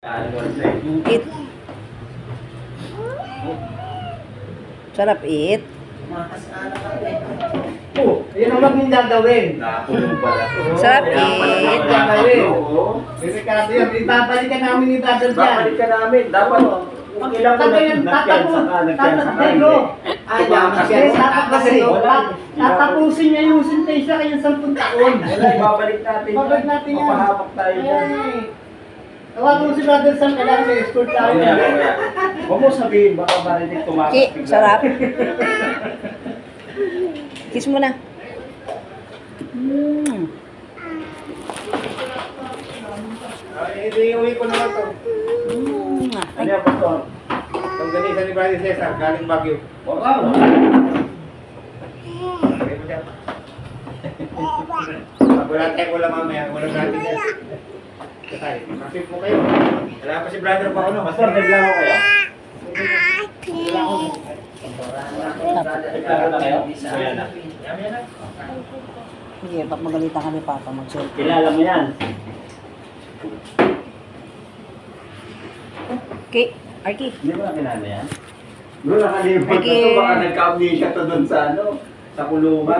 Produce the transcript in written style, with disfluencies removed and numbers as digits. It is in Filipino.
Eat. Sarap eat. Oh, yun ang wag mong gagawin. Nakulong pala. Sarap Wag eat. gagawin. Oo. Delikado yan. Ibabalikan namin ni Brother dyan. Babalik ka namin. Dapat kailangan tatapusin niya yung sentensya kayong 10 taon. Wala, ibabalik natin. Babalik natin yan. Mapahamak tayo dyan. Tawagin mo si Brother Sam, kailangan may escort tayo. Huwag mo sabihin, baka marinig tumakas. Ki, sarap. Kiss mo na. Hindi, uwi ko naman to. Ano yan, Pastor? Ang ganisa ni Brother Cesar, galing Baguio. Wow! Lagay mo dyan. Wala tayo ulam mamaya, ulam natin yan. Tatay, masip mo kayo. Wala pa si Brother pa ano. Pastor, naglaho kayo? Naglaho na kayo? Kaya na. Sige, pag magalitan kami papa, mag-share. Kilala mo yan? Okay, Arky. Hindi mo na kilala yan? Doon nakalipat na Sige. to, baka nagka-amnesia to doon sa ano, sa kulungan.